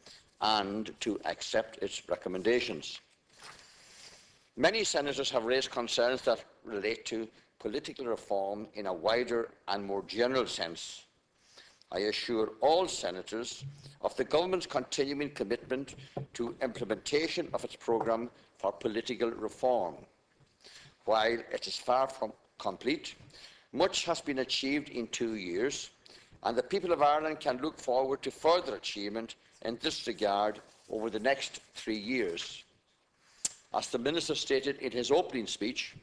and to accept its recommendations. Many senators have raised concerns that relate to political reform in a wider and more general sense. I assure all senators of the government's continuing commitment to implementation of its programme for political reform. While it is far from complete, much has been achieved in 2 years, and the people of Ireland can look forward to further achievement in this regard over the next 3 years. As the Minister stated in his opening speech,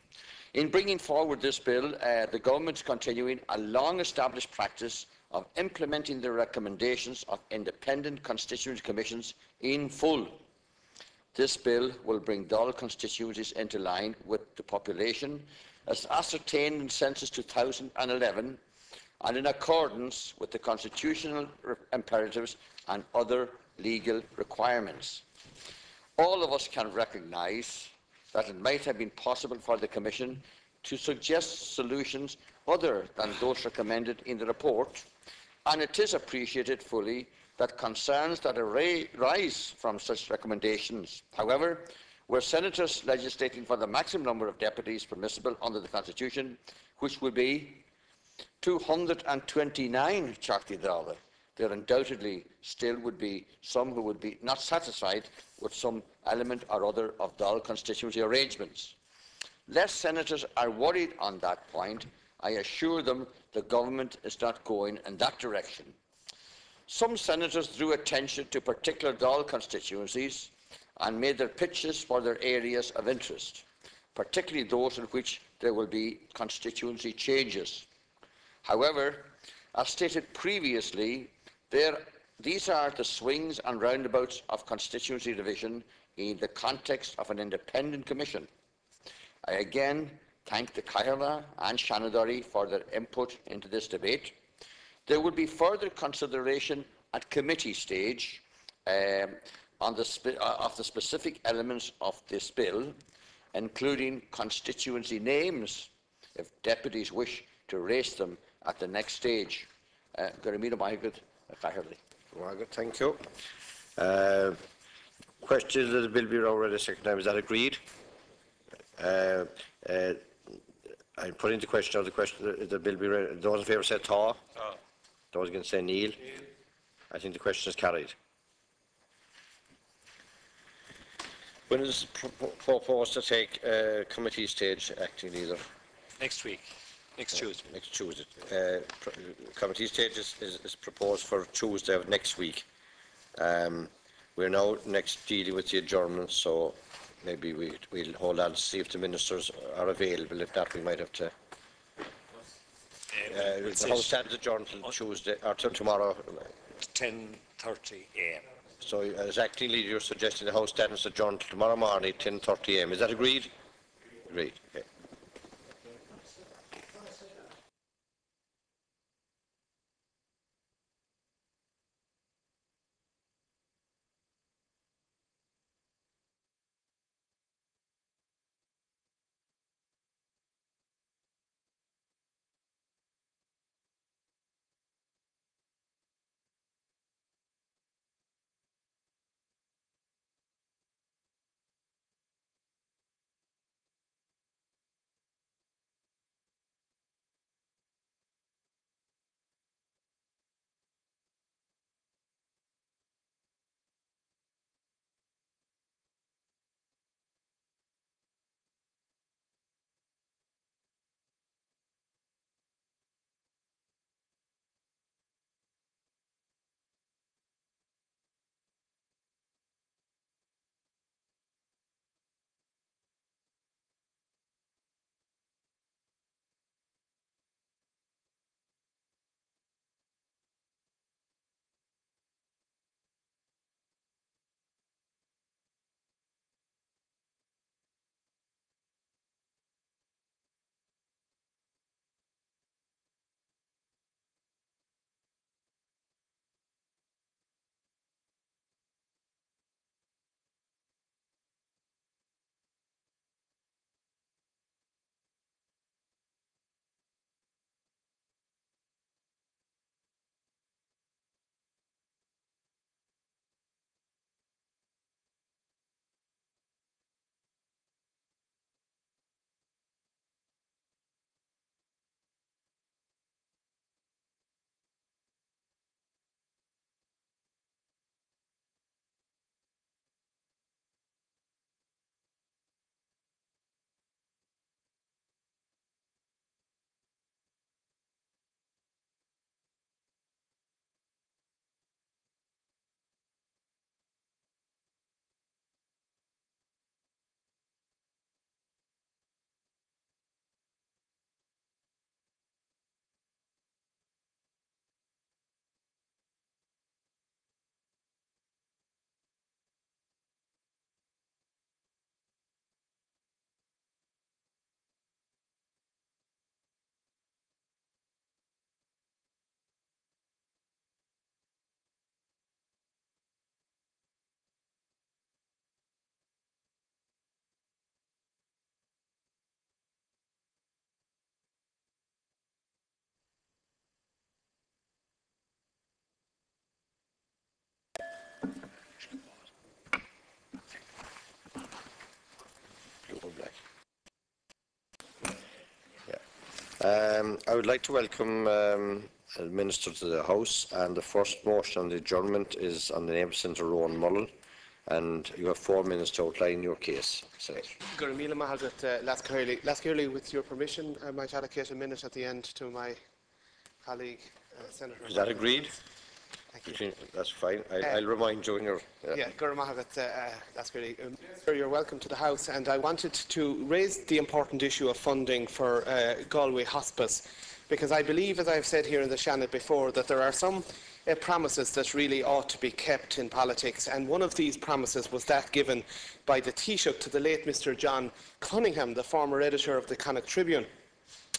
in bringing forward this bill, the Government is continuing a long-established practice of implementing the recommendations of independent constituency commissions in full. This bill will bring Dáil constituencies into line with the population as ascertained in Census 2011 and in accordance with the constitutional imperatives and other legal requirements. All of us can recognise that it might have been possible for the Commission to suggest solutions other than those recommended in the report, and it is appreciated fully that concerns that arise from such recommendations. However, were senators legislating for the maximum number of deputies permissible under the Constitution, which would be 229 Teachtaí Dála, there undoubtedly still would be some who would be not satisfied with some element or other of Dáil constituency arrangements. Less senators are worried on that point. I assure them the government is not going in that direction. Some senators drew attention to particular Dáil constituencies and made their pitches for their areas of interest, particularly those in which there will be constituency changes. However, as stated previously, these are the swings and roundabouts of constituency division in the context of an independent commission. I again thank the Caithfear and Seanad for their input into this debate. There will be further consideration at committee stage of the specific elements of this bill, including constituency names, if deputies wish to raise them at the next stage. Margaret, thank you. Questions of the bill be already a second time. Is that agreed? I'm putting the question of the bill be read. Those in favour say tá. Those against say Neil. I think the question is carried. When is it proposed to take committee stage, acting leader? Next week. Next Tuesday. Next Tuesday. Committee stage is proposed for Tuesday of next week. We're now next dealing with the adjournment, so maybe we'll hold on to see if the ministers are available. If not, we might have to. The House stands adjourned till Tuesday or till tomorrow. 10:30 a.m. So, as acting leader, you're suggesting the House stands adjourned till tomorrow morning, 10:30 a.m. Is that agreed? Agreed. Okay. Blue or black? Yeah. I would like to welcome the Minister to the House, and the first motion on the adjournment is on the name of Senator Rowan Mullen, and you have 4 minutes to outline your case, Senator. Gurmila Mahaldat Lascurley, with your permission, I might allocate a minute at the end to my colleague, Senator. Is that agreed? Thank you. That's fine. I'll remind you when you're... Yeah, Gurmahagat Lascurley. Sir, you're welcome to the House, and I wanted to raise the important issue of funding for Galway Hospice, because I believe, as I've said here in the Seanad before, that there are some promises that really ought to be kept in politics, and one of these promises was that given by the Taoiseach to the late Mr. John Cunningham, the former editor of the Connacht Tribune,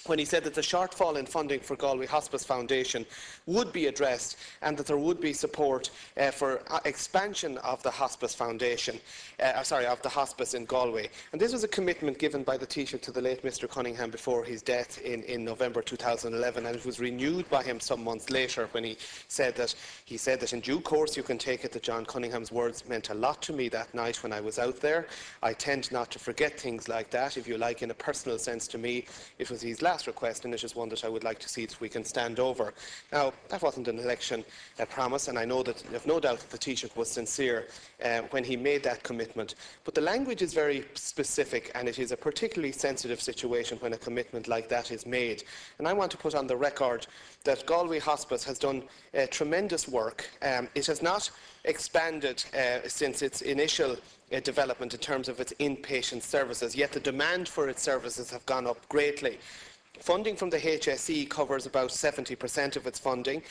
when he said that the shortfall in funding for Galway Hospice Foundation would be addressed, and that there would be support for expansion of the Hospice Foundation, of the hospice in Galway. And this was a commitment given by the Taoiseach to the late Mr. Cunningham before his death in November 2011, and it was renewed by him some months later when he said that in due course you can take it that John Cunningham's words meant a lot to me that night when I was out there. I tend not to forget things like that. If you like, in a personal sense to me, it was his last last request, and it is one that I would like to see that we can stand over. Now, that wasn't an election promise, and I know that I've no doubt that the Taoiseach was sincere when he made that commitment. But the language is very specific, and it is a particularly sensitive situation when a commitment like that is made. And I want to put on the record that Galway Hospice has done tremendous work. It has not expanded since its initial development in terms of its inpatient services, yet the demand for its services have gone up greatly. Funding from the HSE covers about 70% of its funding.